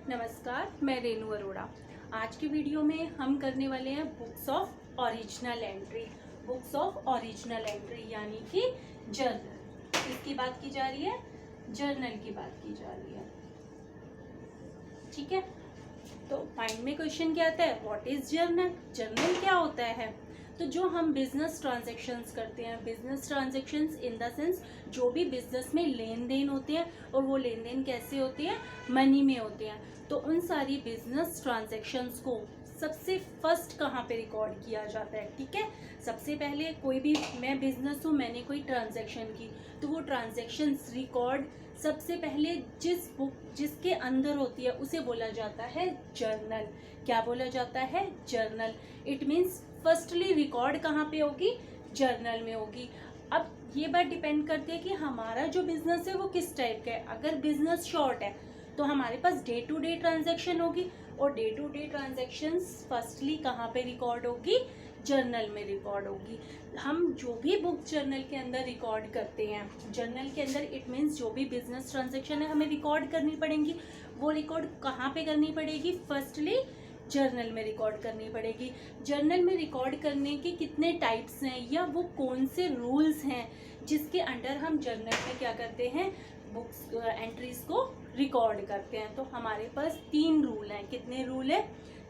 नमस्कार, मैं रेनू अरोड़ा। आज की वीडियो में हम करने वाले हैं books of original entry. Books of original entry यानी कि जर्नल। इसकी बात की जा रही है, जर्नल की बात की जा रही है। ठीक है, तो माइंड में क्वेश्चन क्या आता है, व्हाट इज जर्नल? जर्नल क्या होता है? तो जो हम बिजनेस ट्रांजैक्शंस करते हैं, business transactions in the sense जो भी बिजनेस में लेन देन होते हैं, और वो लेन देन कैसे होते हैं, मनी में होते हैं। तो उन सारी बिजनेस ट्रांजैक्शंस को सबसे फर्स्ट कहाँ पे रिकॉर्ड किया जाता है? ठीक है, सबसे पहले कोई भी, मैं बिजनेस हूँ, मैंने कोई ट्रांजैक्शन की, तो वो ट्रांजैक्शंस रिकॉर्ड सबसे पहले जिस बुक जिसके अंदर होती है उसे बोला जाता है जर्नल। क्या बोला जाता है? Journal. It means firstly record कहाँ पे होगी? जर्नल में होगी। अब ये बात डिपेंड करती है कि हमारा जो बिजनेस है वो किस टाइप का है। अगर बिजनेस शॉर्ट है तो हमारे पास डे टू डे ट्रांजैक्शन होगी, और day to day transactions firstly कहाँ पे रिकॉर्ड होगी? जर्नल में रिकॉर्ड होगी। हम जो भी बुक जर्नल के अंदर रिकॉर्ड करते हैं, जर्नल के अंदर इट मीन्स जो भी बिजनेस ट्रांजैक्शन है हमें रिकॉर्ड करनी पड़ेगी। वो रिकॉर्ड कहाँ पे करनी पड़ेगी? फर्स्टली जर्नल में रिकॉर्ड करनी पड़ेगी। जर्नल में रिकॉर्ड करने के कितने टाइप्स हैं, या वो कौन से रूल्स हैं जिसके अंडर हम जर्नल में क्या करते हैं, बुक्स एंट्रीज को रिकॉर्ड करते हैं? तो हमारे पास 3 रूल हैं। कितने रूल है?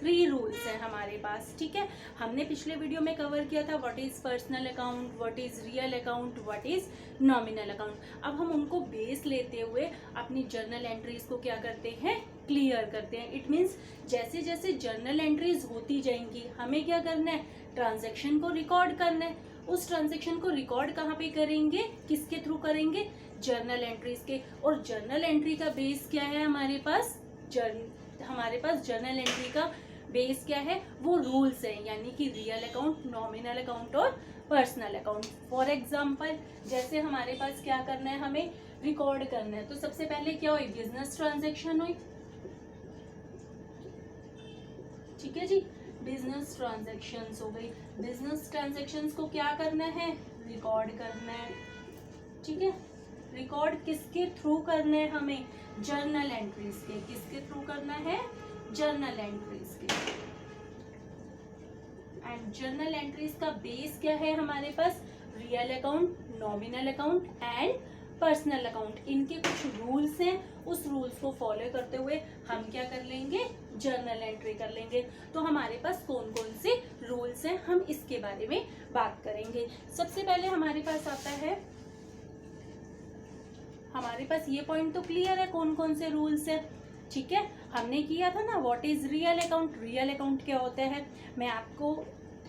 3 रूल्स हैं हमारे पास। ठीक है, हमने पिछले वीडियो में कवर किया था what is personal account, what is real account, what is nominal account. अब हम उनको बेस लेते हुए अपनी जर्नल एंट्रीज को क्या करते हैं, क्लियर करते हैं। इट मीन्स जैसे जैसे जर्नल एंट्रीज होती जाएंगी हमें क्या करना है, ट्रांजैक्शन को रिकॉर्ड करना है। उस ट्रांजैक्शन को रिकॉर्ड कहाँ पे करेंगे, किसके थ्रू करेंगे? जर्नल एंट्रीज के। और जर्नल एंट्री का बेस क्या है हमारे पास? हमारे पास जर्नल एंट्री का बेस क्या है? वो रूल्स हैं, यानी कि रियल अकाउंट, नॉमिनल अकाउंट और पर्सनल अकाउंट। फॉर एग्जाम्पल, जैसे हमारे पास क्या करना है, हमें रिकॉर्ड करना है, तो सबसे पहले क्या हुई, बिजनेस ट्रांजैक्शन हुई। ठीक है जी, बिजनेस ट्रांजैक्शंस हो गई। बिजनेस ट्रांजैक्शंस को क्या करना है, रिकॉर्ड करना है। ठीक है, रिकॉर्ड किसके थ्रू करना है हमें? जर्नल एंट्रीज के। किसके थ्रू करना है? जर्नल एंट्रीज के। एंड जर्नल एंट्रीज का बेस क्या है हमारे पास? Real account, nominal account and personal account. इनके कुछ रूल्स हैं, उस रूल्स को फॉलो करते हुए हम क्या कर लेंगे, जर्नल एंट्री कर लेंगे। तो हमारे पास कौन कौन से रूल्स हैं, हम इसके बारे में बात करेंगे। सबसे पहले हमारे पास आता है, हमारे पास ये पॉइंट तो क्लियर है कौन कौन से रूल्स है। ठीक है, हमने किया था ना what is real account. Real account क्या होता है, मैं आपको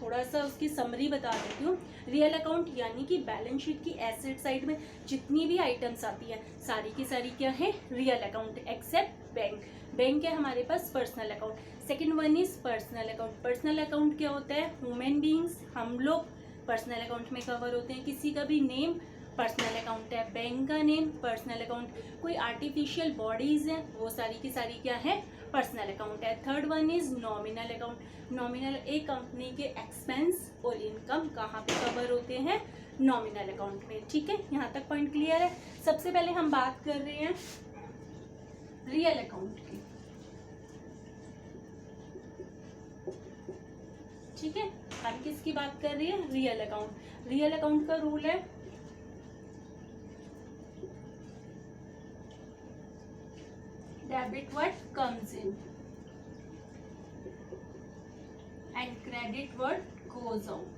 थोड़ा सा उसकी समरी बता देती हूँ। रियल अकाउंट यानी कि बैलेंस शीट की एसेट साइड में जितनी भी आइटम्स आती है सारी की सारी क्या है, real account, except bank. Bank है हमारे पास personal account. Second one is personal account. Personal account क्या होता है, ह्यूमन बींग्स, हम लोग पर्सनल अकाउंट में कवर होते हैं। किसी का भी नेम पर्सनल अकाउंट है, बैंक का नेम पर्सनल अकाउंट, कोई आर्टिफिशियल बॉडीज है वो सारी की सारी क्या है, पर्सनल अकाउंट है। Third one is nominal account. Nominal एक कंपनी के एक्सपेंस और इनकम कहाँ पे कवर होते हैं, नॉमिनल अकाउंट में। ठीक है, यहाँ तक पॉइंट क्लियर है। सबसे पहले हम बात कर रहे हैं रियल अकाउंट की। ठीक है, हम किसकी बात कर रहे हैं, रियल अकाउंट। रियल अकाउंट का रूल है, debit what comes in and credit what goes out।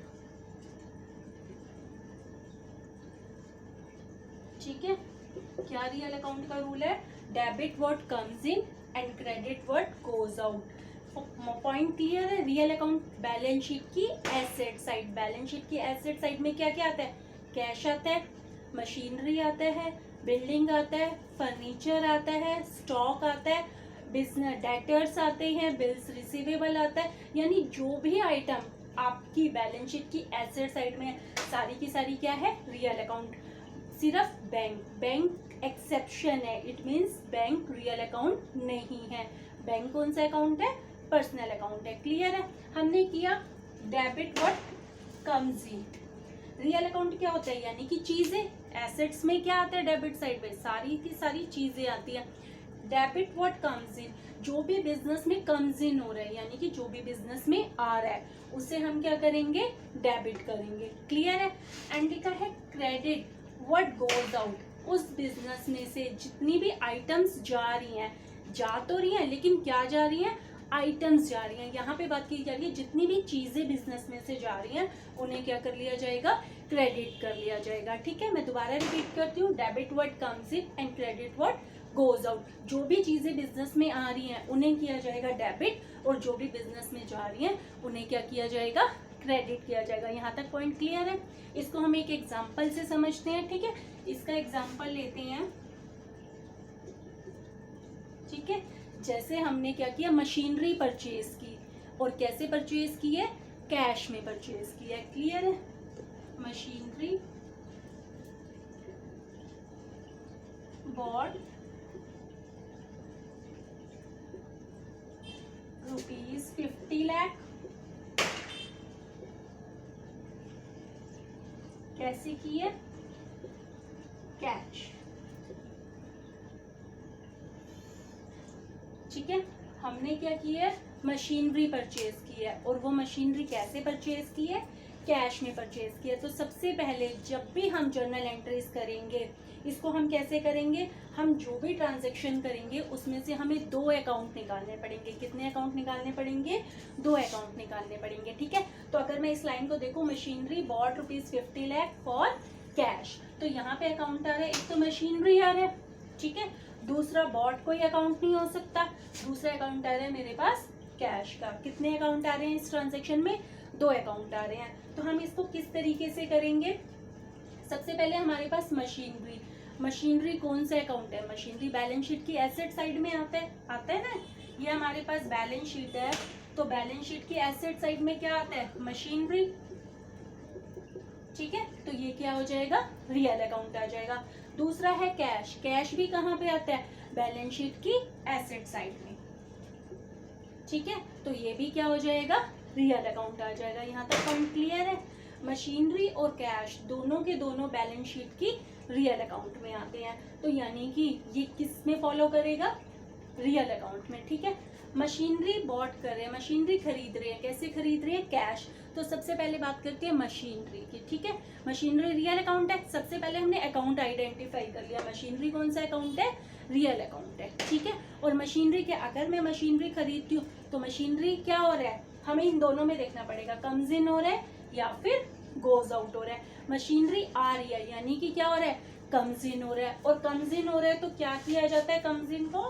ठीक है, क्या रियल अकाउंट का रूल है, debit what comes in and credit what goes out. Point clear है। रियल अकाउंट बैलेंस शीट की asset side, balance sheet की asset side में क्या क्या आता है, कैश आता है, मशीनरी आता है, बिल्डिंग आता है, फर्नीचर आता है, स्टॉक आता है, बिजनेस डेटर्स आते हैं, बिल्स रिसीवेबल आता है। यानी जो भी आइटम आपकी बैलेंस शीट की एसेट साइड में सारी की सारी क्या है, रियल अकाउंट। सिर्फ बैंक एक्सेप्शन है। It means bank real account नहीं है। बैंक कौन सा अकाउंट है, पर्सनल अकाउंट है। क्लियर है, हमने किया debit what comes in. Real account क्या होता है, यानी कि चीजें, एसेट्स में क्या आता है, डेबिट साइड में सारी की सारी चीजें आती है। डेबिट व्हाट कम्स इन, जो भी बिजनेस में कम्स इन हो रहा है, यानी कि जो भी बिजनेस में आ रहा है उसे हम क्या करेंगे, डेबिट करेंगे। क्लियर है। एंड लिखा है क्रेडिट व्हाट गोज आउट, उस बिजनेस में से जितनी भी आइटम्स जा रही हैं, जा तो रही हैं लेकिन क्या जा रही हैं, आइटम्स जा रही हैं। यहाँ पे बात की जा रही है जितनी भी चीजें बिजनेस में से जा रही हैं उन्हें क्या कर लिया जाएगा, क्रेडिट कर लिया जाएगा। ठीक है, मैं दोबारा रिपीट करती हूँ, debit what comes in and credit what goes out. जो भी चीजें बिजनेस में आ रही हैं उन्हें किया जाएगा डेबिट, और जो भी बिजनेस में जा रही हैं उन्हें क्या किया जाएगा, क्रेडिट किया जाएगा। यहाँ तक पॉइंट क्लियर है। इसको हम एक एग्जाम्पल से समझते हैं। ठीक है, इसका एग्जाम्पल लेते हैं। ठीक है, जैसे हमने क्या किया, मशीनरी परचेज की, और कैसे परचेज की है, कैश में परचेज की है। क्लियर है। मशीनरी बॉट ₹50 लाख, कैसे की है, कैश। ठीक है, हमने क्या किया है, मशीनरी परचेज की है, और वो मशीनरी कैसे परचेज की है, कैश में परचेज किया। तो सबसे पहले जब भी हम जर्नल एंट्रीज करेंगे, इसको हम कैसे करेंगे, हम जो भी ट्रांजैक्शन करेंगे उसमें से हमें 2 अकाउंट निकालने पड़ेंगे। कितने अकाउंट निकालने पड़ेंगे, 2 अकाउंट निकालने पड़ेंगे। ठीक है, तो अगर मैं इस लाइन को देखूं, machinery bought ₹50 lakh for cash, तो यहाँ पे अकाउंट आ रहा है, एक तो मशीनरी आ रहा है, ठीक है, दूसरा बॉट कोई अकाउंट नहीं हो सकता, दूसरा अकाउंट आ रहा है मेरे पास कैश का। कितने अकाउंट आ रहे हैं इस ट्रांजैक्शन में, 2 अकाउंट आ रहे हैं। तो हम इसको किस तरीके से करेंगे, सबसे पहले हमारे पास मशीनरी, मशीनरी कौन सा अकाउंट है, मशीनरी बैलेंस शीट की एसेट साइड में आता है ना, ये हमारे पास बैलेंस शीट है, तो बैलेंस शीट की एसेट साइड में क्या आता है, मशीनरी। ठीक है, तो ये क्या हो जाएगा, रियल अकाउंट आ जाएगा। दूसरा है कैश, कैश भी कहाँ पे आता है, बैलेंस शीट की एसेट साइड में। ठीक है, तो ये भी क्या हो जाएगा, रियल अकाउंट आ जाएगा। यहाँ तक पॉइंट क्लियर है। मशीनरी और कैश दोनों के दोनों बैलेंस शीट की रियल अकाउंट में आते हैं, तो यानी कि ये किस में फॉलो करेगा, रियल अकाउंट में। ठीक है, मशीनरी बॉट कर रहे हैं, मशीनरी खरीद रहे हैं, कैसे खरीद रहे हैं, कैश। तो सबसे पहले बात करते हैं मशीनरी की। ठीक है, मशीनरी रियल अकाउंट है, सबसे पहले हमने अकाउंट आइडेंटिफाई कर लिया, मशीनरी कौन सा अकाउंट है, रियल अकाउंट है। ठीक है, और मशीनरी के, अगर मैं मशीनरी खरीदती हूँ तो मशीनरी क्या हो रहा है, हमें इन दोनों में देखना पड़ेगा, कम्स इन हो रहा है या फिर गोज आउट हो रहा है। मशीनरी आ रही है यानी कि क्या हो रहा है, कम्स इन हो रहा है, और कम्स इन हो रहा है तो क्या किया जाता है, कम्स इन को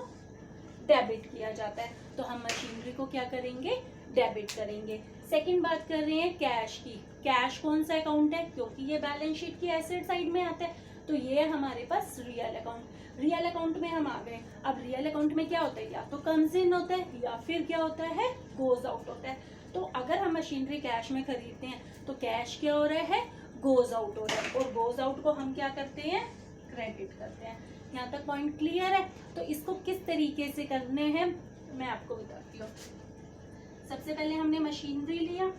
डेबिट किया जाता है। तो हम मशीनरी को क्या करेंगे, डेबिट करेंगे। सेकंड बात कर रहे हैं कैश की, कैश कौन सा अकाउंट है, क्योंकि ये बैलेंस शीट की एसेट साइड में आता है, तो ये है हमारे पास रियल अकाउंट। रियल अकाउंट में हम आ गए। अब रियल अकाउंट में क्या होता है, या तो कम्स इन होता है या फिर क्या होता है, गोज आउट होता है। तो अगर हम मशीनरी कैश में खरीदते हैं तो कैश क्या हो रहा है, गोज आउट हो रहा है, और गोज आउट को हम क्या करते हैं, क्रेडिट करते हैं। यहाँ तक पॉइंट क्लियर है। तो इसको किस तरीके से करने हैं मैं आपको बताती हूँ। सबसे पहले हमने मशीनरी लिया,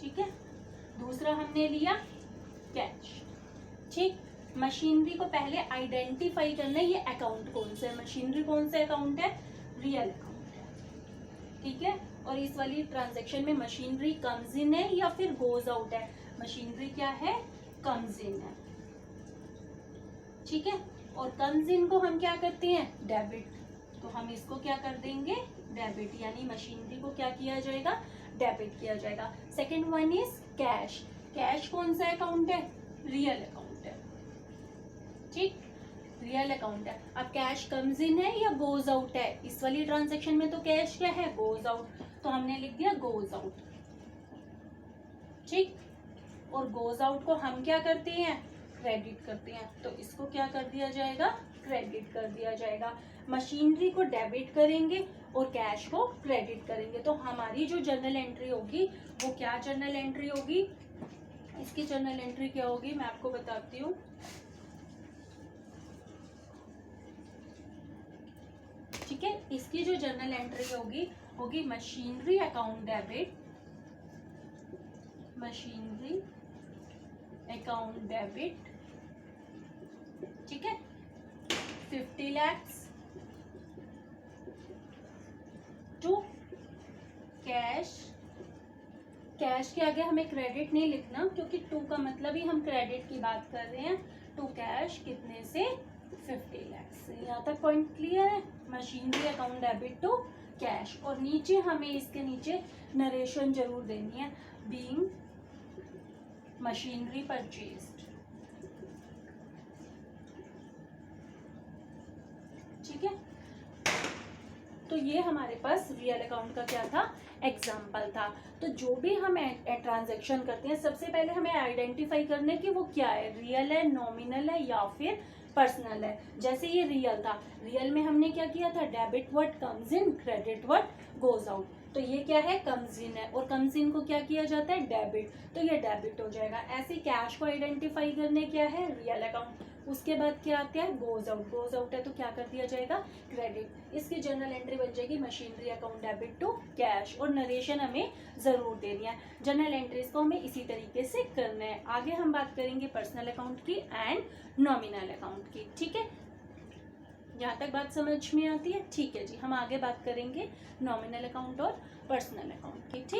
ठीक है, दूसरा हमने लिया कैश। ठीक, मशीनरी को पहले आइडेंटिफाई करना है, ये अकाउंट कौन सा है, मशीनरी कौन सा अकाउंट है, रियल अकाउंट है। ठीक है, और इस वाली ट्रांजैक्शन में मशीनरी कम्स इन है या फिर गोज आउट है, मशीनरी क्या है, कम्स इन है। ठीक है, और कम्स इन को हम क्या करते हैं, डेबिट, तो हम इसको क्या कर देंगे, डेबिट, यानी मशीनरी को क्या किया जाएगा, डेबिट किया जाएगा। Second one is cash, cash कौन सा अकाउंट है, रियल अकाउंट है। ठीक, रियल अकाउंट है। अब कैश कम्स इन है या गोज आउट है, इस वाली ट्रांजैक्शन में तो कैश क्या है, गोज आउट, तो हमने लिख दिया गोज आउट। ठीक, और गोज आउट को हम क्या करते हैं, क्रेडिट करते हैं, तो इसको क्या कर दिया जाएगा, क्रेडिट कर दिया जाएगा। मशीनरी को डेबिट करेंगे और कैश को क्रेडिट करेंगे, तो हमारी जो जर्नल एंट्री होगी वो क्या जर्नल एंट्री होगी, इसकी जर्नल एंट्री क्या होगी मैं आपको बताती हूँ। ठीक है, इसकी जो जर्नल एंट्री होगी machinery account debit, machinery account debit. ठीक है, 50 lakhs टू कैश। कैश के आगे हमें क्रेडिट नहीं लिखना क्योंकि टू का मतलब ही हम क्रेडिट की बात कर रहे हैं। टू कैश कितने से 50 lakhs। यहाँ तक पॉइंट क्लियर है। Machinery account debit to cash. और नीचे हमें इसके नीचे नरेशन जरूर देनी है, बीइंग मशीनरी परचेज्ड। ठीक है, तो ये हमारे पास रियल अकाउंट का क्या था, एग्जाम्पल था। तो जो भी हम ट्रांजैक्शन करते हैं सबसे पहले हमें आइडेंटिफाई करने की वो क्या है, रियल है, नॉमिनल है या फिर पर्सनल है। जैसे ये रियल था, रियल में हमने क्या किया था, debit what comes in, credit what goes out. तो ये क्या है, कम्स इन है, और कम्स इन को क्या किया जाता है, डेबिट, तो ये डेबिट हो जाएगा। ऐसे कैश को आइडेंटिफाई करने क्या है, रियल अकाउंट। उसके बाद क्या आता है, गोज आउट। गोज आउट है तो क्या कर दिया जाएगा, क्रेडिट। इसकी जर्नल एंट्री बन जाएगी machinery account debit to cash. और नरेशन हमें जरूर देनी है। जर्नल एंट्रीज को हमें इसी तरीके से करना है। आगे हम बात करेंगे पर्सनल अकाउंट की एंड नॉमिनल अकाउंट की। ठीक है, यहाँ तक बात समझ में आती है। ठीक है जी, हम आगे बात करेंगे नॉमिनल अकाउंट और पर्सनल अकाउंट की। ठीक।